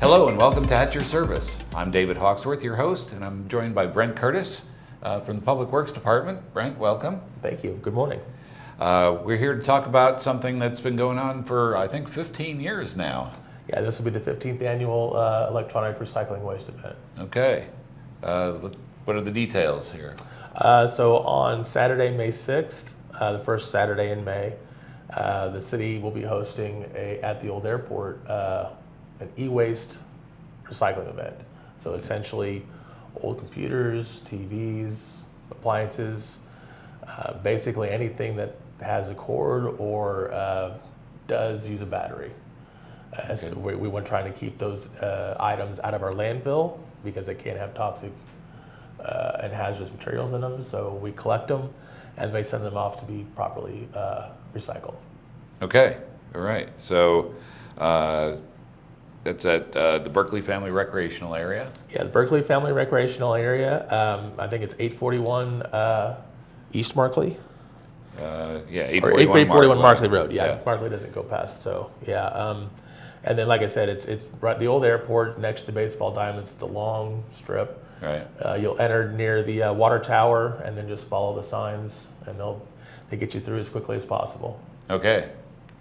Hello and welcome to At Your Service. I'm David Hawksworth, your host, and I'm joined by Brent Curtis from the Public Works Department. Brent, welcome. Thank you. Good morning. We're here to talk about something that's been going on for, I think, 15 years now. Yeah, this will be the 15th annual electronic recycling waste event. Okay. What are the details here? So on Saturday, May 6th, the first Saturday in May, the city will be hosting at the old airport an e-waste recycling event. So essentially, old computers, TVs, appliances, basically anything that has a cord or does use a battery. So we want trying to keep those items out of our landfill because they can't have toxic and hazardous materials in them. So we collect them and they send them off to be properly recycled. Okay. All right. So that's at the Berkeley Family Recreational Area? Yeah, the Berkeley Family Recreational Area. I think it's 841 East Markley. Yeah, Or 841 Markley Road. Yeah, Markley doesn't go past. So yeah, and then like I said, it's right the old airport next to the baseball diamonds. It's a long strip. Right. You'll enter near the water tower and then just follow the signs, and they get you through as quickly as possible. Okay.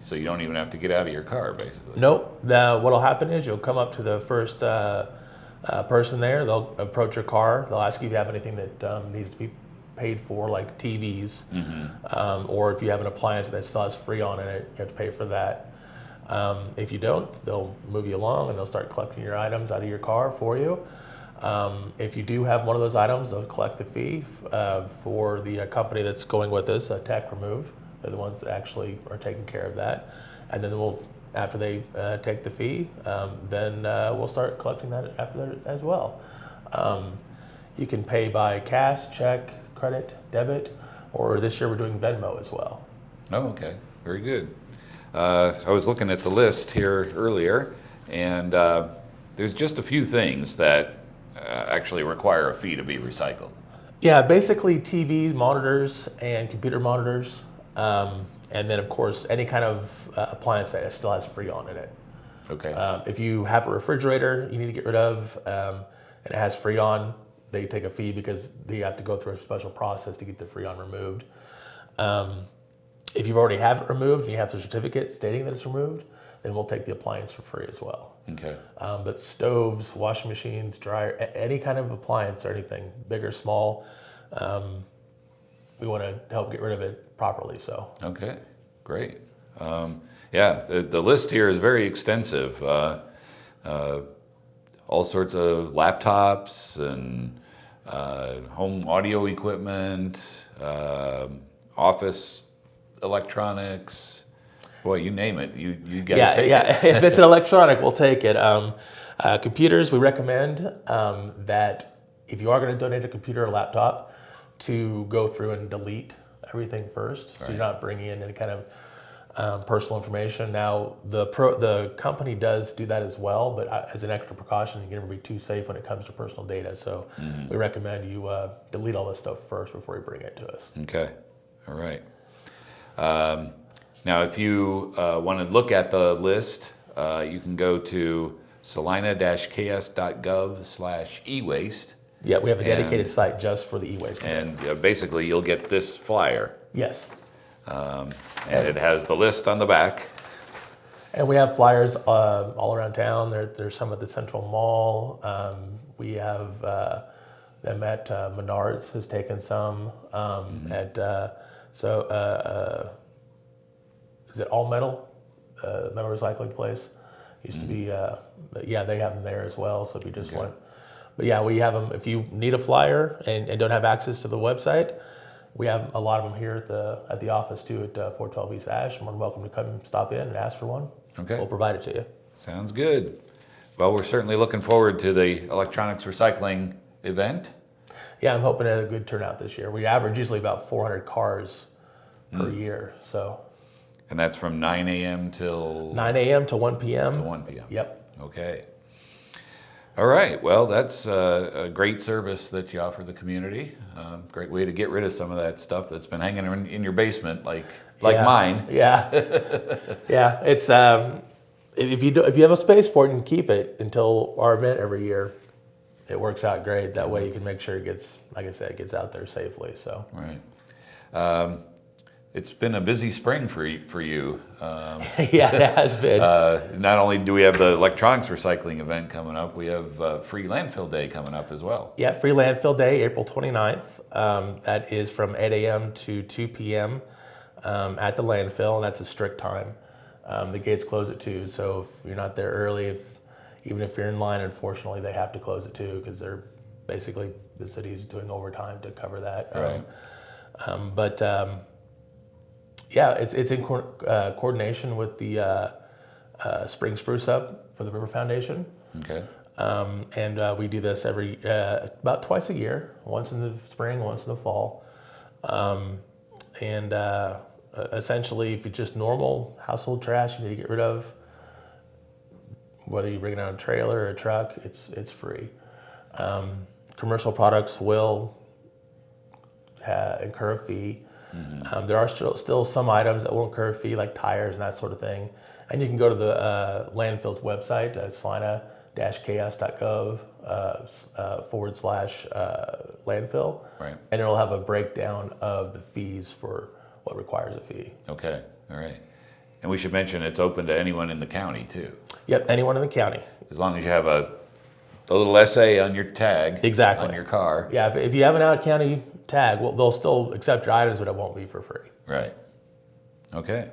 So you don't even have to get out of your car, basically. Nope. What'll happen is you'll come up to the first person there. They'll approach your car. They'll ask you if you have anything that needs to be paid for, like TVs, or if you have an appliance that still has Freon in it, you have to pay for that. If you don't, they'll move you along and they'll start collecting your items out of your car for you. If you do have one of those items, they'll collect the fee for the company that's going with us, Tech Remove. They're the ones that actually are taking care of that. And then after they take the fee, then we'll start collecting that after that as well. You can pay by cash, check, credit, debit, or this year we're doing Venmo as well. Oh, okay. Very good. I was looking at the list here earlier, and there's just a few things that actually require a fee to be recycled. Yeah, basically TVs, monitors, and computer monitors. And then, of course, any kind of appliance that still has Freon in it. Okay. If you have a refrigerator you need to get rid of, and it has Freon, they take a fee because they have to go through a special process to get the Freon removed. If you already have it removed and you have the certificate stating that it's removed, then we'll take the appliance for free as well. Okay. But stoves, washing machines, dryer, any kind of appliance or anything, big or small, we want to help get rid of it properly. So. Okay, great. Yeah, the list here is very extensive. All sorts of laptops and home audio equipment, office electronics. Boy, you name it. You guys take it. Yeah. If it's an electronic, we'll take it. Computers, we recommend that if you are going to donate a computer or laptop, to go through and delete everything first, so you're not bringing in any kind of personal information. Now, the company does do that as well, but as an extra precaution, you can never be too safe when it comes to personal data. So we recommend you delete all this stuff first before you bring it to us. Okay, all right. Now, if you want to look at the list, you can go to salina-ks.gov/ewaste. Yeah, we have a dedicated site just for the e-waste. And basically, you'll get this flyer. Yes. And it has the list on the back. And we have flyers all around town. There's some at the Central Mall. We have them at Menards has taken some. Is it All Metal? Metal recycling place. Used to be, yeah, they have them there as well. So if you just want. But yeah, we have them. If you need a flyer and don't have access to the website, we have a lot of them here at the office too at 412 East Ash. You're welcome to come stop in and ask for one. Okay. We'll provide it to you. Sounds good. Well, we're certainly looking forward to the electronics recycling event. Yeah, I'm hoping a good turnout this year. We average usually about 400 cars per year. So. And that's from 9 a.m. till? 9 a.m. to 1 p.m. To 1 p.m. Yep. Okay. All right. Well, that's a great service that you offer the community. Great way to get rid of some of that stuff that's been hanging in your basement, like mine. Yeah. Yeah. It's if you have a space for it, you can keep it until our event every year. It works out great. That way you can make sure it gets, like I said, it gets out there safely. So Right. It's been a busy spring for you. yeah, it has been. Not only do we have the electronics recycling event coming up, we have Free Landfill Day coming up as well. Yeah, Free Landfill Day, April 29th. That is from 8 a.m. to 2 p.m. At the landfill, and that's a strict time. The gates close at 2, so if you're not there early, even if you're in line, unfortunately, they have to close at 2 because they're basically, the city's doing overtime to cover that. Right. Yeah, it's in coordination with the Spring Spruce Up for the River Foundation. Okay. And we do this every about twice a year, once in the spring, once in the fall. Essentially, if it's just normal household trash you need to get rid of, whether you bring it on a trailer or a truck, it's free. Commercial products will incur a fee. There are still some items that will incur a fee, like tires and that sort of thing. And you can go to the landfill's website, salina-ks.gov /landfill, Right. and it'll have a breakdown of the fees for what requires a fee. Okay. All right. And we should mention it's open to anyone in the county too. Yep, anyone in the county. As long as you have a little essay on your tag. Exactly. On your car. Yeah, if you have an out-of-county tag, well, they'll still accept your items, but it won't be for free. Right. Okay.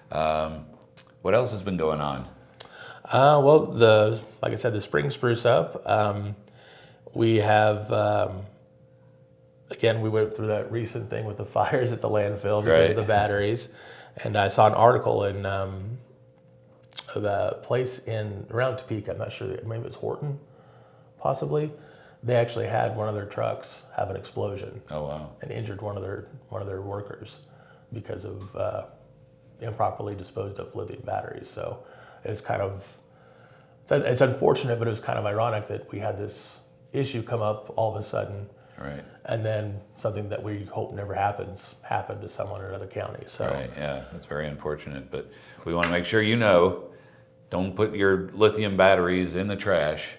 What else has been going on? Well, like I said, the Spring Spruce Up. We have, again, we went through that recent thing with the fires at the landfill because of the batteries. And I saw an article in of a place around Topeka, I'm not sure, maybe it was Horton, possibly. They actually had one of their trucks have an explosion. Oh, wow. And injured one of their workers because of improperly disposed of lithium batteries. So it's it's unfortunate, but it was kind of ironic that we had this issue come up all of a sudden. Right. And then something that we hope never happened to someone in another county. So Right, yeah, that's very unfortunate. But we want to make sure don't put your lithium batteries in the trash.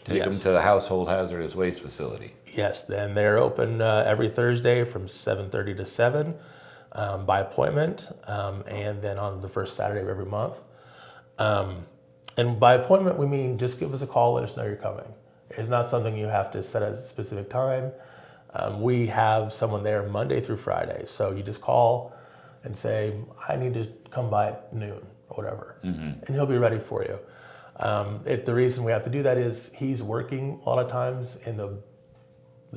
Take them to the household hazardous waste facility. Yes, and they're open every Thursday from 7:30 to 7 by appointment, and then on the first Saturday of every month. And by appointment, we mean just give us a call, let us know you're coming. It's not something you have to set at a specific time. We have someone there Monday through Friday, so you just call and say, I need to come by at noon or whatever, and he'll be ready for you. The reason we have to do that is he's working a lot of times in the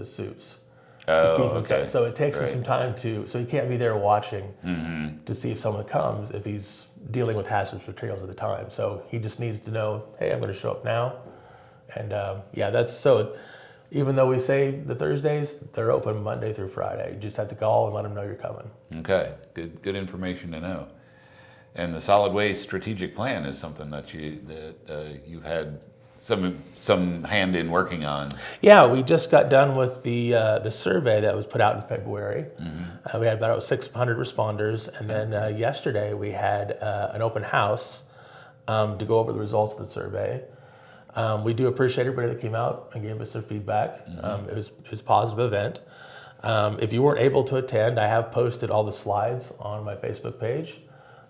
suits to keep him safe. So it takes us some time so he can't be there watching to see if someone comes if he's dealing with hazardous materials at the time. So he just needs to know, hey, I'm going to show up now. And that's so. Even though we say the Thursdays, they're open Monday through Friday. You just have to call and let them know you're coming. Okay, good information to know. And the solid waste strategic plan is something that you've had some hand in working on. Yeah, we just got done with the survey that was put out in February. We had about 600 responders, and then yesterday we had an open house to go over the results of the survey. We do appreciate everybody that came out and gave us their feedback. It was a positive event. If you weren't able to attend, I have posted all the slides on my Facebook page.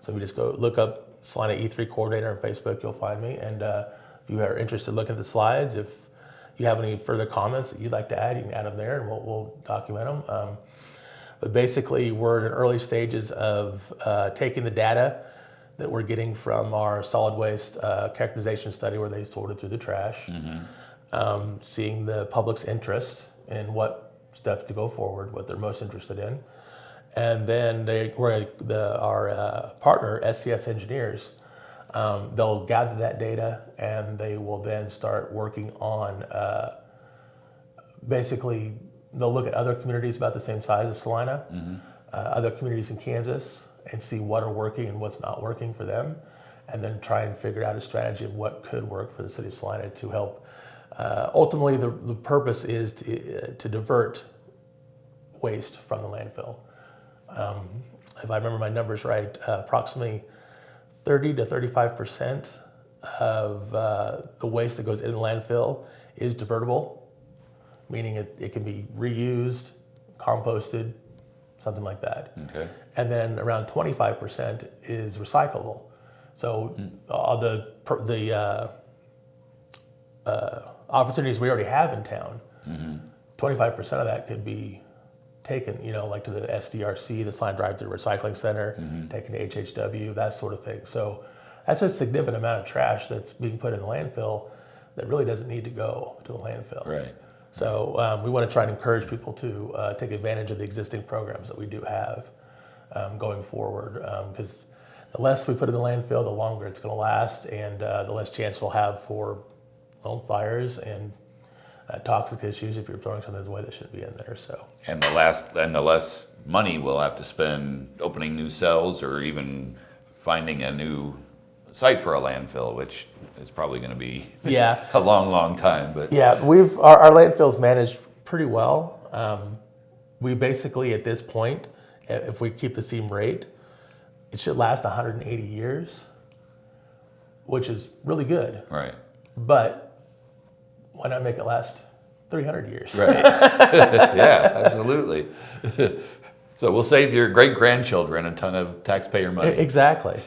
So if you just go look up Salina E3 Coordinator on Facebook, you'll find me. And if you are interested in looking at the slides, if you have any further comments that you'd like to add, you can add them there and we'll document them. But basically, we're in early stages of taking the data that we're getting from our solid waste characterization study where they sorted through the trash, seeing the public's interest in what steps to go forward, what they're most interested in. And then our partner, SCS Engineers, they'll gather that data and they will then start working on, basically, they'll look at other communities about the same size as Salina, other communities in Kansas, and see what are working and what's not working for them, and then try and figure out a strategy of what could work for the city of Salina to help. Ultimately, the purpose is to divert waste from the landfill. If I remember my numbers right, approximately 30 to 35% of the waste that goes in the landfill is divertible, meaning it can be reused, composted, something like that. Okay. And then around 25% is recyclable. So the opportunities we already have in town, 25% of that could be taken, like to the SDRC, the Salina Drive-Through Recycling Center, taken to HHW, that sort of thing. So that's a significant amount of trash that's being put in the landfill that really doesn't need to go to the landfill. Right. So we want to try and encourage people to take advantage of the existing programs that we do have going forward, because the less we put in the landfill, the longer it's going to last, and the less chance we'll have for fires and toxic issues if you're throwing something away that shouldn't be in there. So. And the less money we'll have to spend opening new cells or even finding a new site for a landfill, which is probably going to be a long time. But yeah, our landfill's managed pretty well. We basically at this point, if we keep the same rate, it should last 180 years, which is really good. Right. But why not make it last 300 years? Right. Yeah, absolutely. So we'll save your great-grandchildren a ton of taxpayer money. Exactly.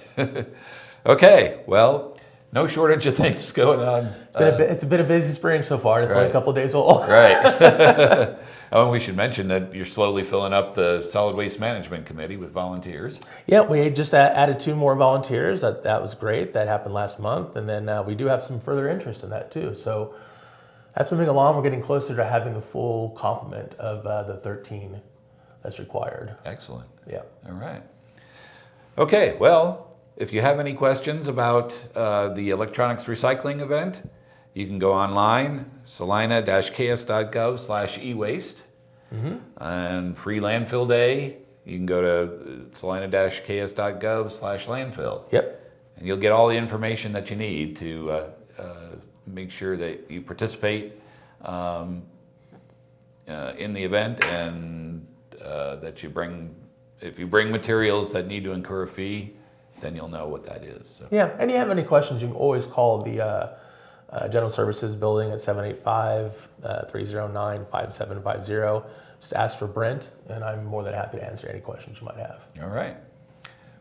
Okay, well, no shortage of things going on. It's been a busy spring so far. It's only a couple of days old. Right. Oh, and we should mention that you're slowly filling up the Solid Waste Management Committee with volunteers. Yeah, we just added 2 more volunteers. That was great. That happened last month. And then we do have some further interest in that too. So that's moving along. We're getting closer to having the full complement of the 13 that's required. Excellent. Yeah. All right. Okay, well, if you have any questions about the electronics recycling event, you can go online, salina-ks.gov/ewaste. And free landfill day, you can go to salina-ks.gov/landfill. Yep. And you'll get all the information that you need to make sure that you participate in the event, and that if you bring materials that need to incur a fee, then you'll know what that is. So. Yeah, and you have any questions, you can always call the General Services building at 785-309-5750. Just ask for Brent, and I'm more than happy to answer any questions you might have. All right.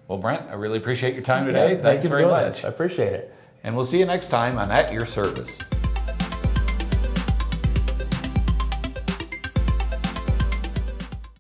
Well, Brent, I really appreciate your time today. Yeah, Thanks very much. I appreciate it. And we'll see you next time on At Your Service.